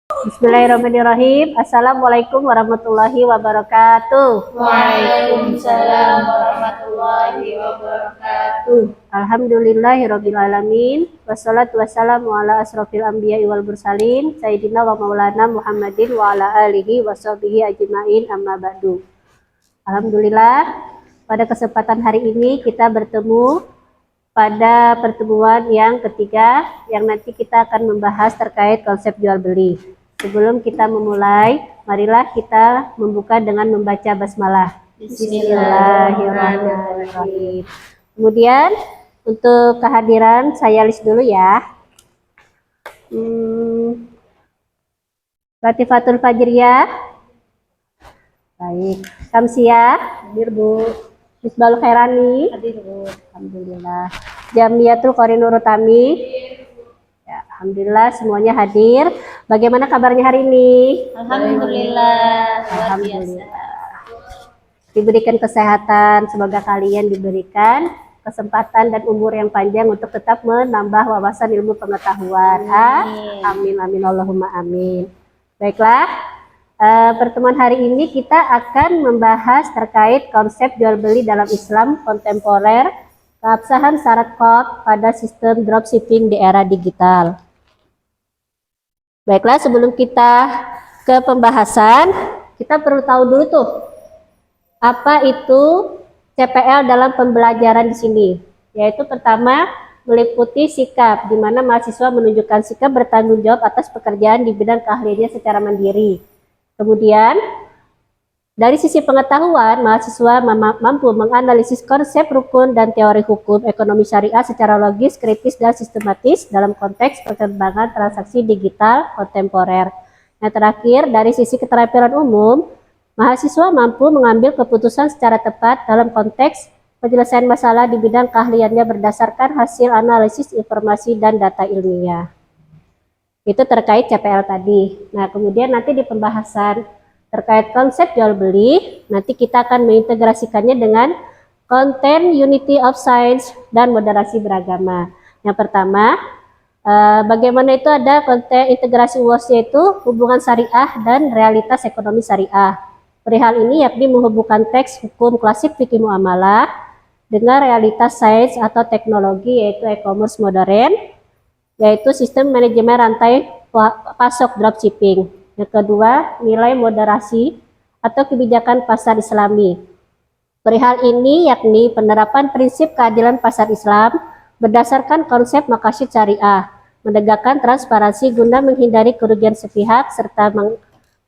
Bismillahirrahmanirrahim. Assalamualaikum warahmatullahi wabarakatuh. Waalaikumsalam warahmatullahi wabarakatuh. Alhamdulillahirrabbilalamin. Wassalatu wassalamu ala asrofil anbiya wal mursalin Sayyidina wa maulana Muhammadin wa ala alihi wa sahbihi ajma'in amma ba'du. Alhamdulillah, pada kesempatan hari ini kita bertemu pada pertemuan yang ketiga yang nanti kita akan membahas terkait konsep jual beli. Sebelum kita memulai, marilah kita membuka dengan membaca basmalah. Bismillahirrahmanirrahim. Kemudian untuk kehadiran saya list dulu ya. Latifatul Fajriyah. Baik. Kamsia. Hadir Bu. Misbahul Khairani. Hadir Bu. Alhamdulillah. Jamiatul Qorinur Utami. Ya, alhamdulillah semuanya hadir. Bagaimana kabarnya hari ini? Alhamdulillah. Alhamdulillah. Diberikan kesehatan, semoga kalian diberikan kesempatan dan umur yang panjang untuk tetap menambah wawasan ilmu pengetahuan. Amin, amin, Allahumma amin. Baiklah, pertemuan hari ini kita akan membahas terkait konsep jual beli dalam Islam kontemporer, keabsahan syarat kod pada sistem dropshipping di era digital. Baiklah, sebelum kita ke pembahasan, kita perlu tahu dulu tuh apa itu CPL dalam pembelajaran di sini. Yaitu pertama, meliputi sikap, di mana mahasiswa menunjukkan sikap bertanggung jawab atas pekerjaan di bidang keahliannya secara mandiri. Kemudian, dari sisi pengetahuan, mahasiswa mampu menganalisis konsep rukun dan teori hukum ekonomi syariah secara logis, kritis, dan sistematis dalam konteks perkembangan transaksi digital kontemporer. Yang terakhir, dari sisi keterampilan umum, mahasiswa mampu mengambil keputusan secara tepat dalam konteks penyelesaian masalah di bidang keahliannya berdasarkan hasil analisis informasi dan data ilmiah. Itu terkait CPL tadi. Nah, kemudian nanti di pembahasan terkait konsep jual beli, nanti kita akan mengintegrasikannya dengan konten unity of science dan moderasi beragama. Yang pertama, bagaimana itu ada konten integrasi UOS, yaitu hubungan syariah dan realitas ekonomi syariah. Perihal ini yakni menghubungkan teks hukum klasik fikih muamalah dengan realitas sains atau teknologi, yaitu e-commerce modern, yaitu sistem manajemen rantai pasok dropshipping. Yang kedua, nilai moderasi atau kebijakan pasar Islami. Perihal ini yakni penerapan prinsip keadilan pasar Islam berdasarkan konsep maqasid syariah, menegakkan transparansi guna menghindari kerugian sepihak serta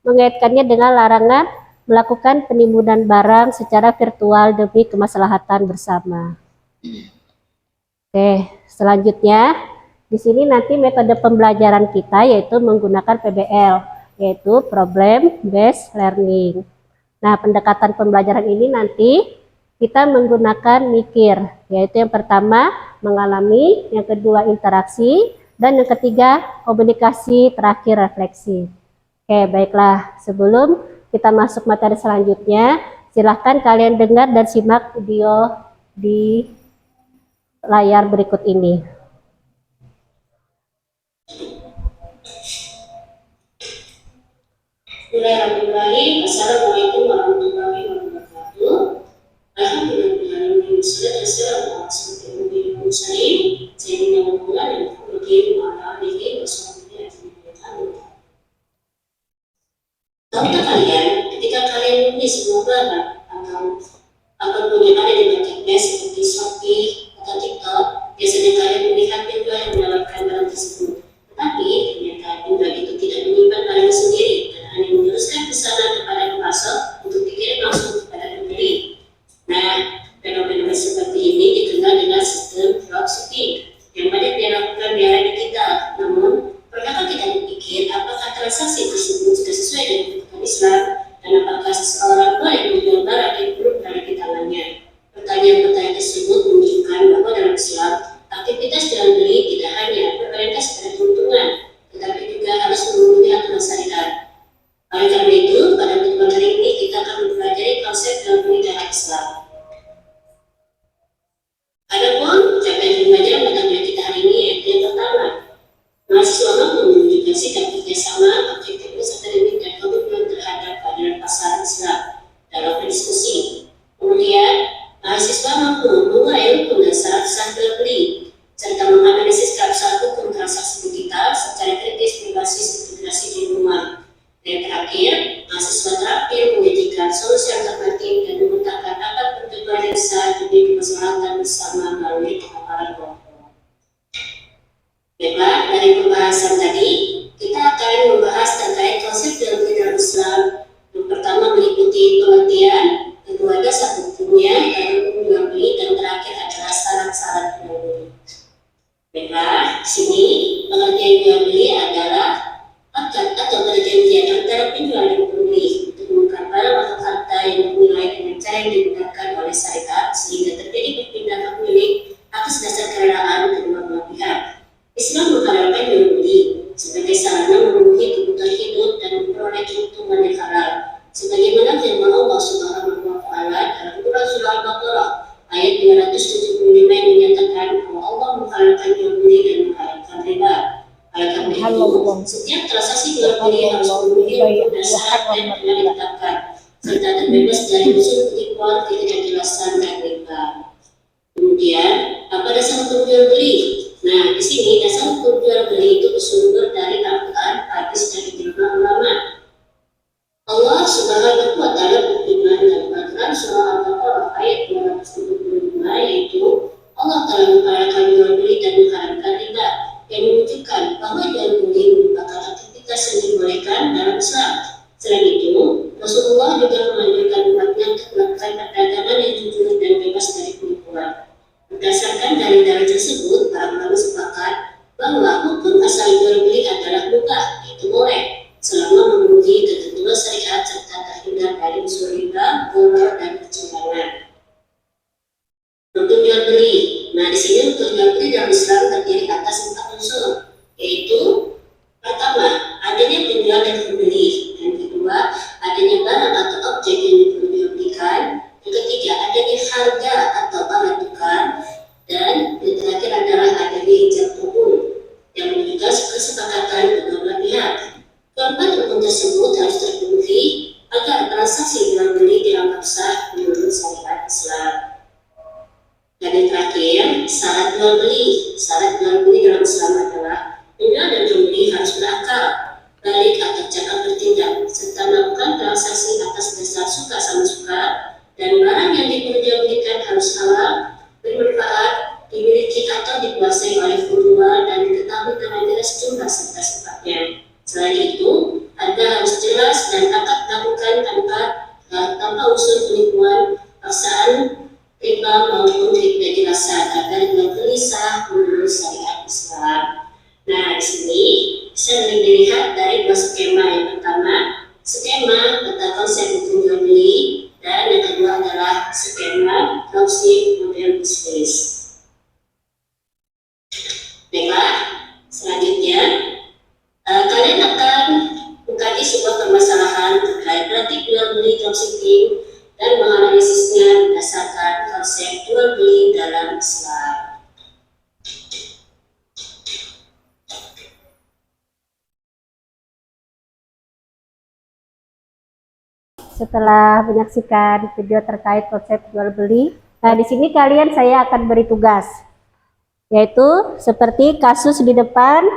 mengaitkannya dengan larangan melakukan penimbunan barang secara virtual demi kemaslahatan bersama. Oke, selanjutnya di sini nanti metode pembelajaran kita yaitu menggunakan PBL, yaitu Problem Based Learning. Nah, pendekatan pembelajaran ini nanti kita menggunakan mikir, yaitu yang pertama mengalami, yang kedua interaksi, dan yang ketiga komunikasi, terakhir refleksi. Oke, baiklah. Sebelum kita masuk materi selanjutnya, silahkan kalian dengar dan simak video di layar berikut ini. Bismillahirrahmanirrahim. Assalamualaikum warahmatullahi wabarakatuh. Alhamdulillah, wassalatu wassalamu ala asyrofil mursalin sayyidina wa maulana Muhammadin wa ala alihi wa sahbihi ajma'in. Tahukah kalian, ketika kalian membeli sebuah barang atau apapun yang ada di marketplace seperti Shopee atau TikTok, biasanya kalian melihat penjual yang menawarkan barang tersebut. Tetapi ternyata penjual itu tidak menyimpan barang sendiri, hanya meneruskan pesanan kepada pasok untuk dikirim langsung kepada pembeli. Nah, fenomena seperti ini dikenal dengan sistem dropshipping yang banyak dilakukan di era digital. Namun, pernahkah kita berpikir apakah transaksi tersebut sudah sesuai dengan ketentuan Islam dan apakah seseorang boleh menjual barang yang belum berada di tangannya? Pertanyaan-pertanyaan tersebut menunjukkan bahwa dalam Islam, aktivitas jual beli tidak hanya berorientasi pada keuntungan, tetapi juga harus memenuhi aturan syariat. Oleh karena itu, pada pertemuan hari ini kita akan mempelajari konsep jual beli dalam Islam. Adapun capaian pembelajaran pada kita hari ini yaitu yang pertama, mahasiswa mampu menunjukkan sikap kerjasama, jual beli adalah akad atau perjanjian antara penjual dan pembeli untuk menukar barang atau harta yang bernilai dengan cara yang digunakan oleh syariat sehingga terjadi perpindahan hak milik atas dasar kerelaan kedua belah pihak. Islam menghalalkan jual beli sebagai sarana memenuhi kebutuhan hidup dan memperoleh keuntungan yang halal. Sebagaimana firman Allah Subhanahu wa taala dalam Quran surah Al-Baqarah ayat 275 yang menyatakan bahwa Allah menghalalkan jual beli dan menghalalkan riba. Oleh karena itu, setiap transaksi jual beli harus memenuhi rukun dasar dan telah ditetapkan serta terbebas dari unsur penipuan, ketidakjelasan dan riba. Kemudian, apa dasar hukum jual beli? Nah, di sini dasar hukum jual beli itu bersumber dari Al-Quran, hadis dan ijma ulama. Allah Subhanahu wa taala berfirman dalam Al-Quran surah Al-Baqarah ayat 275 yaitu Allah telah menghalalkan jual beli dan mengharamkan riba yang menunjukkan bahwa jual beli merupakan aktivitas yang dibolehkan dalam Islam. Selain itu, Rasulullah juga menganjurkan umatnya untuk melakukan perdagangan yang jujur dan bebas dari penipuan. Berdasarkan dalil-dalil tersebut, para ulama sepakat bahwa hukum asal jual beli adalah mubah, itu boleh, selama memenuhi ketentuan syariat serta terhindar dari unsur riba, gharar dan kecurangan. Untuk jual beli, nah di sini untuk jual beli dalam Islam terdiri atas 4 unsur, yaitu pertama, adanya penjual dan pembeli, yang kedua, adanya barang atau objek yang diperjualbelikan, yang ketiga, adanya harga atau alat tukar, dan yang terakhir adalah adanya ijab kabul yang menunjukkan kesepakatan kedua belah pihak. Keempat rukun tersebut harus terpenuhi agar transaksi jual beli dianggap sah menurut syariat Islam. Dan yang terakhir, syarat jual beli. Syarat jual beli dalam Islam adalah penjual dan pembeli harus berakal, balik atau cakap bertindak, serta melakukan transaksi atas dasar suka sama suka, dan barang yang diperjualbelikan harus halal, bermanfaat, dimiliki atau dikuasai oleh penjual dan diketahui dengan jelas jumlah serta sifatnya. Selain itu, harga harus jelas dan akad dilakukan tanpa unsur penipuan, paksaan, riba maupun ketidakjelasan agar jual beli sah menurut syariat Islam. Nah, di sini bisa dilihat dari 2 skema. Yang pertama, skema peta konsep hukum jual beli, dan yang kedua adalah skema dropship model bisnis. Baiklah, selanjutnya kalian akan mengkaji sebuah permasalahan terkait praktik jual beli dropshipping dan menganalisisnya berdasarkan konsep jual beli dalam Islam. Setelah menyaksikan video terkait konsep jual beli, nah di sini saya akan beri tugas, yaitu seperti kasus di depan.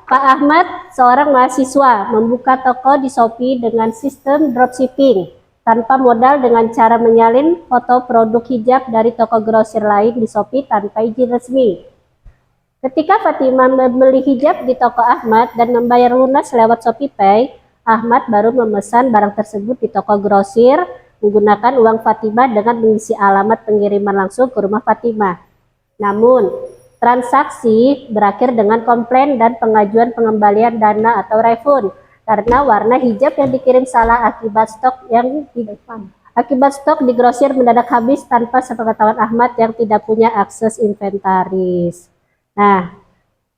Pak Ahmad, seorang mahasiswa, membuka toko di Shopee dengan sistem dropshipping tanpa modal dengan cara menyalin foto produk hijab dari toko grosir lain di Shopee tanpa izin resmi. Ketika Fatimah membeli hijab di toko Ahmad dan membayar lunas lewat ShopeePay, Ahmad baru memesan barang tersebut di toko grosir menggunakan uang Fatimah dengan mengisi alamat pengiriman langsung ke rumah Fatimah. Namun, transaksi berakhir dengan komplain dan pengajuan pengembalian dana atau refund karena warna hijab yang dikirim salah akibat stok di grosir mendadak habis tanpa sepengetahuan Ahmad yang tidak punya akses inventaris. Nah,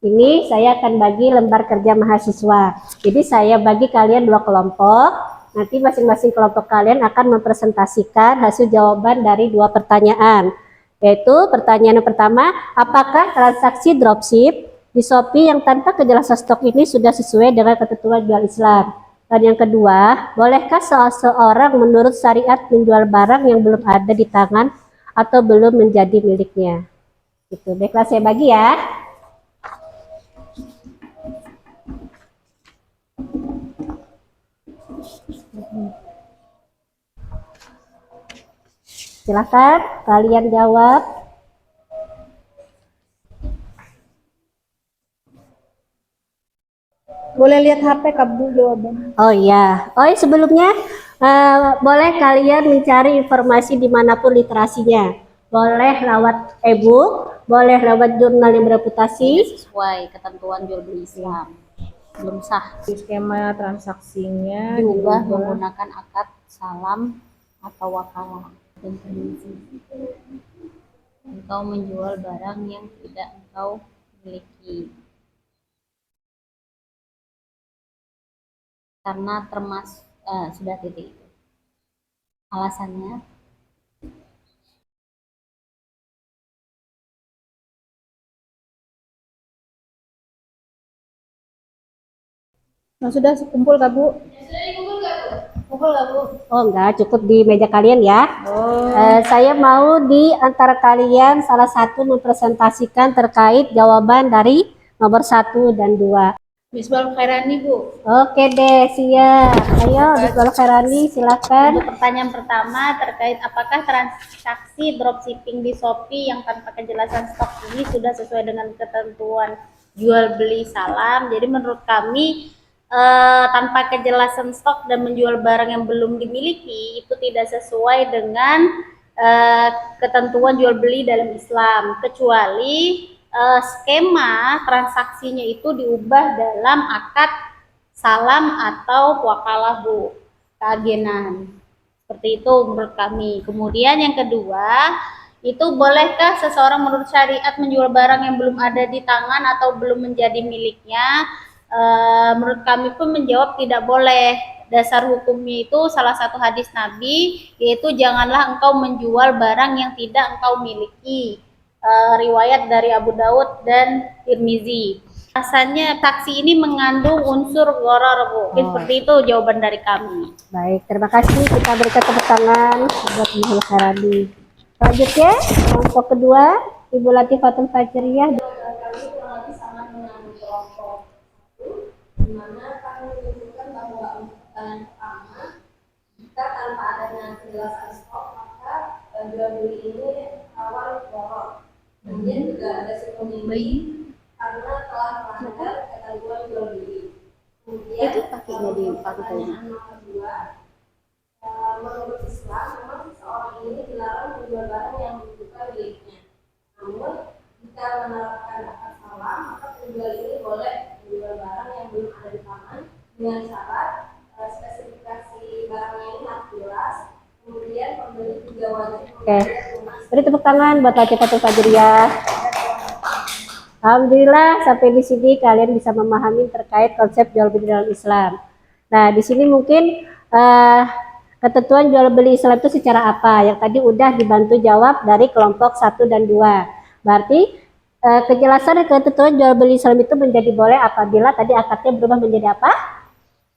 ini saya akan bagi lembar kerja mahasiswa. Jadi saya bagi kalian 2 kelompok. Nanti masing-masing kelompok kalian akan mempresentasikan hasil jawaban dari 2 pertanyaan. Yaitu pertanyaan yang pertama, apakah transaksi dropship di Shopee yang tanpa kejelasan stok ini sudah sesuai dengan ketentuan jual Islam? Dan yang kedua, bolehkah seseorang menurut syariat menjual barang yang belum ada di tangan atau belum menjadi miliknya? Gitu. Baiklah, saya bagi ya. Silakan kalian jawab. Boleh lihat HP Kabul jawaban. Oh iya. Sebelumnya boleh kalian mencari informasi dimanapun literasinya. Boleh lewat e-book, boleh lewat jurnal yang bereputasi. sesuai ketentuan jual beli Islam. Belum sah. Skema transaksinya Diubah menggunakan akad salam atau wakalah dan permisi. Engkau menjual barang yang tidak engkau miliki. Karena termasuk sudah titik itu. Alasannya Nah, sudah kumpul Kak Bu? Oh enggak, cukup di meja kalian ya. Oh. Saya mau di antara kalian salah satu mempresentasikan terkait jawaban dari nomor 1 dan 2. Misbah Khairani Bu. Oke deh, siap. Ayo, Bismillah Khairani, silakan. untuk pertanyaan pertama terkait apakah transaksi dropshipping di Shopee yang tanpa kejelasan stok ini sudah sesuai dengan ketentuan jual beli salam. Jadi menurut kami tanpa kejelasan stok dan menjual barang yang belum dimiliki itu tidak sesuai dengan ketentuan jual beli dalam Islam, kecuali skema transaksinya itu diubah dalam akad salam atau wakalah Bu, keagenan. Seperti itu menurut kami. Kemudian yang kedua, itu bolehkah seseorang menurut syariat menjual barang yang belum ada di tangan atau belum menjadi miliknya? Menurut kami pun menjawab tidak boleh. Dasar hukumnya itu salah satu hadis Nabi, yaitu janganlah engkau menjual barang yang tidak engkau miliki. Riwayat dari Abu Daud dan Tirmizi. Rasanya taksi ini mengandung unsur gharar Bu. Mungkin seperti itu jawaban dari kami. Baik, terima kasih. Kita berikan tepuk tangan buat Bismillah Khairani. Selanjutnya, kelompok kedua, Ibu Latifatul Fajriyah. Dimana kami menunjukkan bahwa untuk pertanyaan pertama, jika tanpa adanya kejelasan stok maka jual beli ini awal borok. Kemudian juga ada sekolah karena telah melanggar ketentuan jual beli. Kemudian Itu pakainya di pertanyaan nomor kedua, menurut Islam memang seseorang ini dilarang menjual barang yang bukan miliknya. Namun jika menerapkan akad salam maka penjual ini boleh menjual barang yang belum ada di tangan dengan syarat spesifikasi barangnya ini harus jelas. Kemudian pembeli juga wajib membayar lunas. Beri tepuk tangan buat Latifatul Fajriyah. Alhamdulillah sampai di sini kalian bisa memahami terkait konsep jual beli dalam Islam. Nah, di sini mungkin ketentuan jual beli Islam itu secara apa? Yang tadi udah dibantu jawab dari kelompok 1 dan 2. Berarti kejelasan ketentuan jual beli Islam itu menjadi boleh apabila tadi akadnya berubah menjadi apa?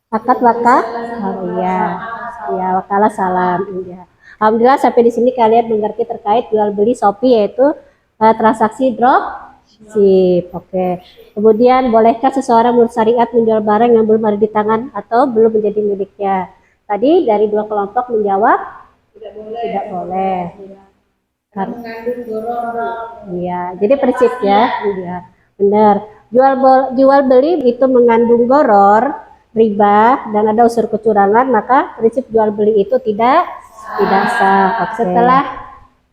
Akad wakaf. Oh iya. Ya, wakalah salam. Iya. Alhamdulillah sampai di sini kalian mengerti terkait jual beli Shopee, yaitu transaksi drop ship. Oke. Kemudian bolehkah seseorang menurut syariat menjual barang yang belum ada di tangan atau belum menjadi miliknya? Tadi dari dua kelompok menjawab tidak boleh. Karena Mengandung goror. iya, jadi prinsipnya iya, benar. Jual beli itu mengandung goror, riba dan ada unsur kecurangan, maka prinsip jual beli itu tidak sah. Oke. Setelah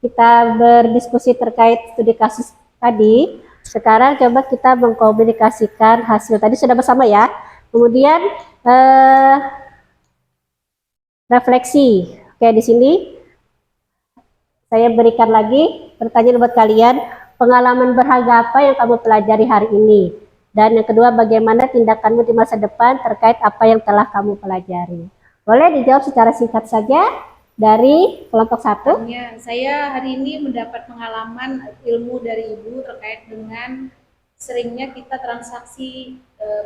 kita berdiskusi terkait studi kasus tadi, sekarang coba kita mengkomunikasikan hasil tadi sudah bersama ya. Kemudian refleksi. Oke, di sini saya berikan lagi pertanyaan buat kalian. Pengalaman berharga apa yang kamu pelajari hari ini? Dan yang kedua, bagaimana tindakanmu di masa depan terkait apa yang telah kamu pelajari? Boleh dijawab secara singkat saja dari kelompok 1. Saya hari ini mendapat pengalaman ilmu dari Ibu terkait dengan seringnya kita transaksi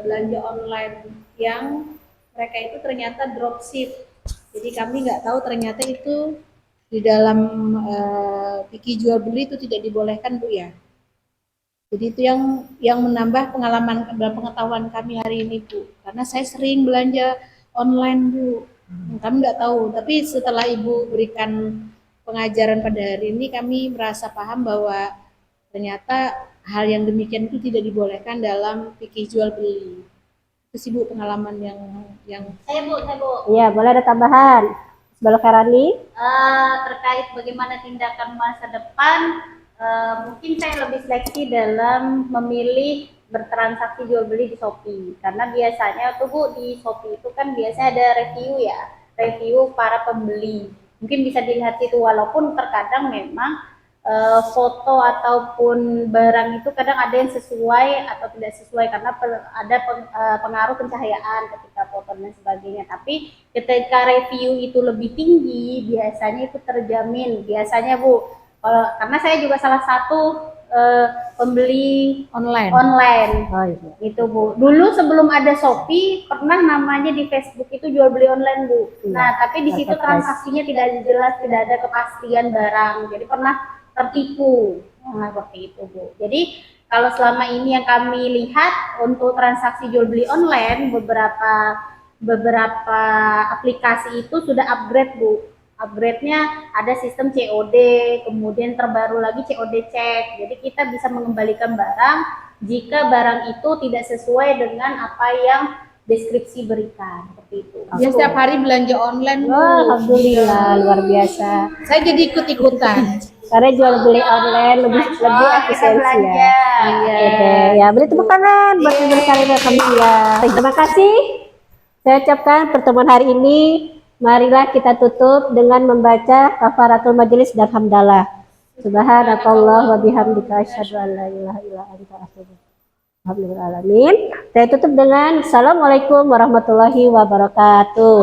belanja online yang mereka itu ternyata dropship. Jadi kami nggak tahu ternyata itu di dalam fikih jual beli itu tidak dibolehkan Bu ya. Jadi itu yang menambah pengalaman dan pengetahuan kami hari ini Bu. Karena saya sering belanja online Bu. Kami nggak tahu. Tapi setelah Ibu berikan pengajaran pada hari ini kami merasa paham bahwa ternyata hal yang demikian itu tidak dibolehkan dalam fikih jual beli. Itu sih Bu pengalaman yang Saya Bu. Iya, boleh ada tambahan. Bismillah Khairani. Terkait bagaimana tindakan masa depan, Mungkin saya lebih seleksi dalam memilih bertransaksi jual beli di Shopee, karena biasanya tuh Bu di Shopee itu kan biasanya ada review ya, review para pembeli. Mungkin bisa dilihat itu, walaupun terkadang memang foto ataupun barang itu kadang ada yang sesuai atau tidak sesuai karena ada pengaruh pencahayaan ketika foto dan sebagainya. Tapi ketika review itu lebih tinggi, biasanya itu terjamin. Biasanya Bu, karena saya juga salah satu pembeli Online. Oh, iya. itu Bu. Dulu sebelum ada Shopee pernah namanya di Facebook itu jual beli online Bu. Nah tapi di situ transaksinya tidak jelas, tidak ada kepastian barang. Jadi pernah tertipu. Nah seperti itu Bu. Jadi kalau selama ini yang kami lihat untuk transaksi jual beli online, beberapa aplikasi itu sudah upgrade Bu. Upgrade-nya ada sistem COD, kemudian terbaru lagi COD cek. Jadi kita bisa mengembalikan barang jika barang itu tidak sesuai dengan apa yang deskripsi berikan, seperti itu. Dia setiap hari belanja online, Bu. Wah, alhamdulillah luar biasa. Saya jadi ikut-ikutan. Karena jual beli online lebih efisiensi ya. Iya. Oke, ya beri tepuk tangan buat ibu Karina alhamdulillah. Terima kasih. Saya ucapkan pertemuan hari ini. Marilah kita tutup dengan membaca kafaratul majelis dan hamdalah. Subhanakallah wa bihamdika asyhadu an la ilaha illa anta astaghfiruka. Alhamdulillah alamin. Saya tutup dengan assalamualaikum warahmatullahi wabarakatuh.